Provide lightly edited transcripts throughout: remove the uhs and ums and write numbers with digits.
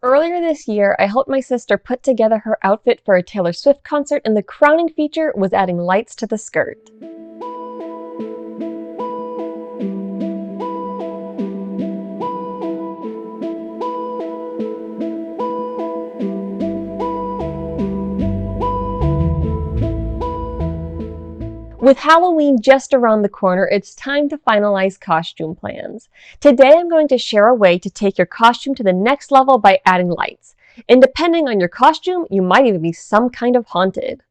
Earlier this year, I helped my sister put together her outfit for a Taylor Swift concert, and the crowning feature was adding lights to the skirt. With Halloween just around the corner, it's time to finalize costume plans. Today I'm going to share a way to take your costume to the next level by adding lights. And depending on your costume, you might even be some kind of haunted.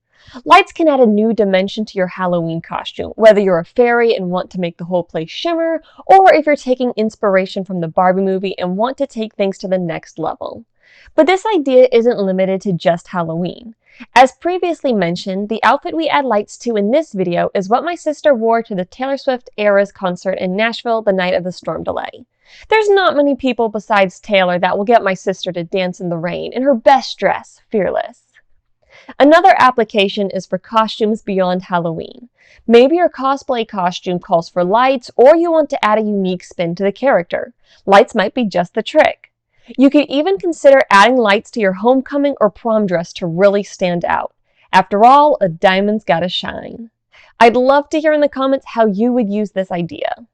Lights can add a new dimension to your Halloween costume, whether you're a fairy and want to make the whole place shimmer, or if you're taking inspiration from the Barbie movie and want to take things to the next level. But this idea isn't limited to just Halloween. As previously mentioned, the outfit we add lights to in this video is what my sister wore to the Taylor Swift Eras concert in Nashville the night of the storm delay. There's not many people besides Taylor that will get my sister to dance in the rain in her best dress, Fearless. Another application is for costumes beyond Halloween. Maybe your cosplay costume calls for lights, or you want to add a unique spin to the character. Lights might be just the trick. You could even consider adding lights to your homecoming or prom dress to really stand out. After all, a diamond's gotta shine. I'd love to hear in the comments how you would use this idea.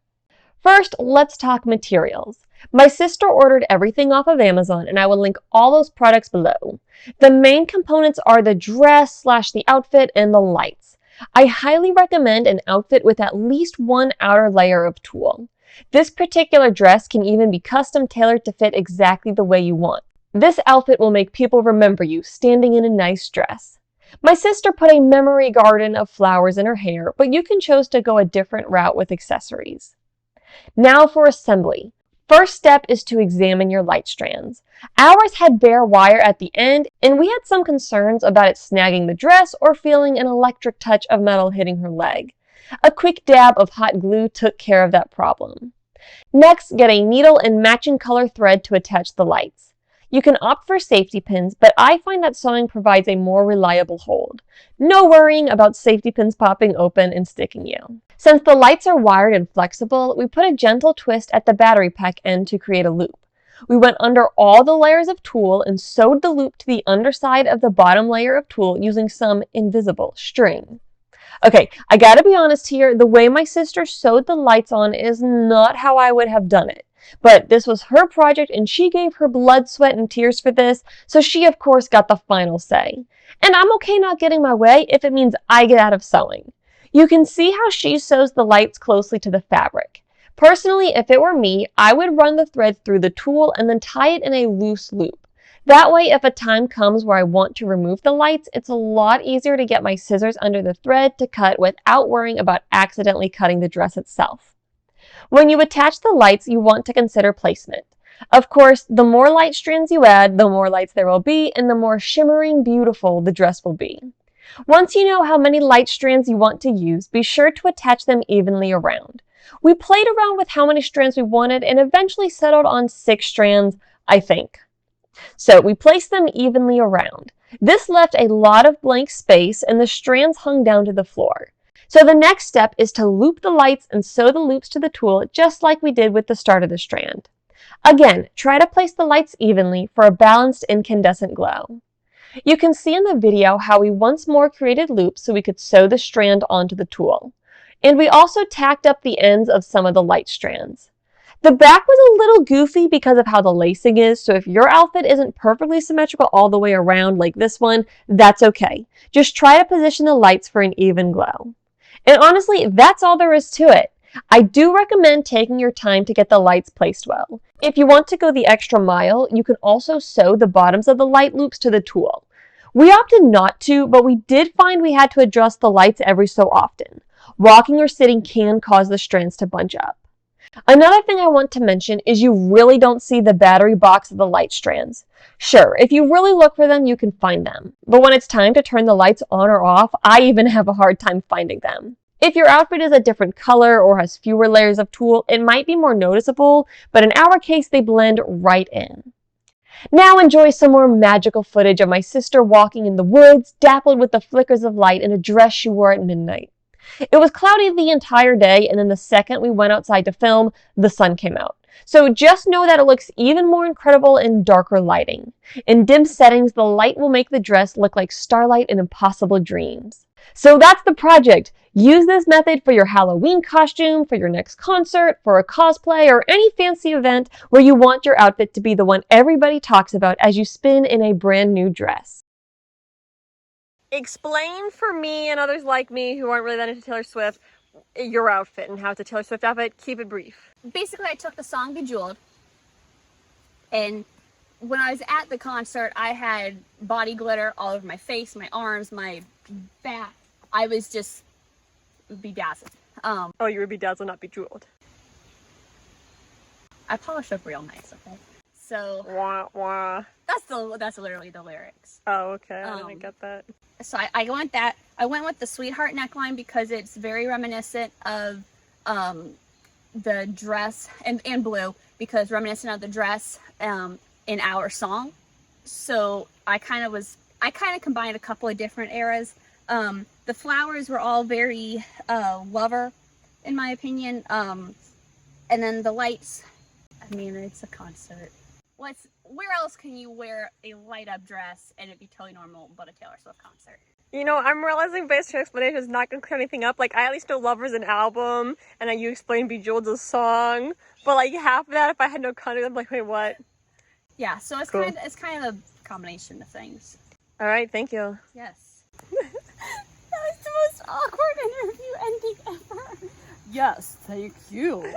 First, let's talk materials. My sister ordered everything off of Amazon, and I will link all those products below. The main components are the dress / the outfit and the lights. I highly recommend an outfit with at least one outer layer of tulle. This particular dress can even be custom tailored to fit exactly the way you want. This outfit will make people remember you standing in a nice dress. My sister put a memory garden of flowers in her hair, but you can choose to go a different route with accessories. Now for assembly. First step is to examine your light strands. Ours had bare wire at the end, and we had some concerns about it snagging the dress or feeling an electric touch of metal hitting her leg. A quick dab of hot glue took care of that problem. Next, get a needle and matching color thread to attach the lights. You can opt for safety pins, but I find that sewing provides a more reliable hold. No worrying about safety pins popping open and sticking you. Since the lights are wired and flexible, we put a gentle twist at the battery pack end to create a loop. We went under all the layers of tulle and sewed the loop to the underside of the bottom layer of tulle using some invisible string. Okay, I gotta be honest here, the way my sister sewed the lights on is not how I would have done it. But this was her project and she gave her blood, sweat, and tears for this, so she of course got the final say. And I'm okay not getting my way if it means I get out of sewing. You can see how she sews the lights closely to the fabric. Personally, if it were me, I would run the thread through the tulle and then tie it in a loose loop. That way, if a time comes where I want to remove the lights, it's a lot easier to get my scissors under the thread to cut without worrying about accidentally cutting the dress itself. When you attach the lights, you want to consider placement. Of course, the more light strands you add, the more lights there will be, and the more shimmering beautiful the dress will be. Once you know how many light strands you want to use, be sure to attach them evenly around. We played around with how many strands we wanted and eventually settled on 6 strands, I think. So we placed them evenly around. This left a lot of blank space and the strands hung down to the floor. So the next step is to loop the lights and sew the loops to the tulle just like we did with the start of the strand. Again, try to place the lights evenly for a balanced incandescent glow. You can see in the video how we once more created loops so we could sew the strand onto the tulle. And we also tacked up the ends of some of the light strands. The back was a little goofy because of how the lacing is, so if your outfit isn't perfectly symmetrical all the way around like this one, that's okay. Just try to position the lights for an even glow. And honestly, that's all there is to it. I do recommend taking your time to get the lights placed well. If you want to go the extra mile, you can also sew the bottoms of the light loops to the tulle. We opted not to, but we did find we had to adjust the lights every so often. Walking or sitting can cause the strands to bunch up. Another thing I want to mention is you really don't see the battery box of the light strands. Sure, if you really look for them, you can find them. But when it's time to turn the lights on or off, I even have a hard time finding them. If your outfit is a different color or has fewer layers of tulle, it might be more noticeable, but in our case, they blend right in. Now enjoy some more magical footage of my sister walking in the woods, dappled with the flickers of light in a dress she wore at midnight. It was cloudy the entire day, and then the second we went outside to film, the sun came out. So just know that it looks even more incredible in darker lighting. In dim settings, the light will make the dress look like starlight in impossible dreams. So that's the project. Use this method for your Halloween costume, for your next concert, for a cosplay, or any fancy event where you want your outfit to be the one everybody talks about as you spin in a brand new dress. Explain for me and others like me who aren't really that into Taylor Swift your outfit and how it's a Taylor Swift outfit. Keep it brief. Basically, I took the song Bejeweled, and when I was at the concert, I had body glitter all over my face, my arms, my back. I was just bedazzled. Oh, you were bedazzled, not bejeweled. I polished up real nice, okay? So wah, wah. That's literally the lyrics. Oh, okay. I didn't get that. So I went that. I went with the sweetheart neckline because it's very reminiscent of the dress, and blue because reminiscent of the dress in our song. So I kind of combined a couple of different eras. The flowers were all very Lover, in my opinion. And then the lights. I mean, it's a concert. Where else can you wear a light up dress and it'd be totally normal but a Taylor Swift concert? You know, I'm realizing based on your explanation is not going to clear anything up. Like, I at least know Lover's an album, and then you explained Bejeweled's a song. But like half of that, if I had no context, I'm like, wait, what? Yeah, so it's cool. It's kind of a combination of things. All right, thank you. Yes. That was the most awkward interview ending ever. Yes, thank you.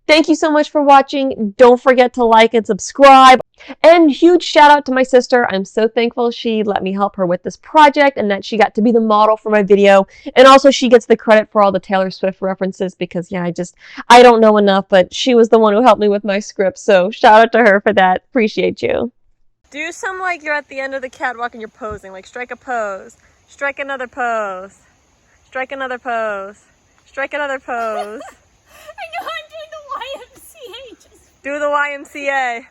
Thank you so much for watching. Don't forget to like and subscribe. And huge shout out to my sister. I'm so thankful she let me help her with this project and that she got to be the model for my video. And also she gets the credit for all the Taylor Swift references because yeah, I don't know enough, but she was the one who helped me with my script. So shout out to her for that. Appreciate you. Do some like you're at the end of the catwalk and you're posing. Like strike a pose. Strike another pose. Strike another pose. Strike another pose. I know I'm doing the YMCA. Do the YMCA.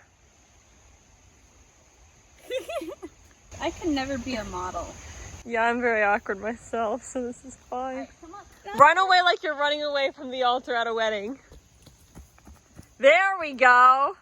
I can never be a model. Yeah, I'm very awkward myself, so this is fine. Right, come on. Run away like you're running away from the altar at a wedding. There we go.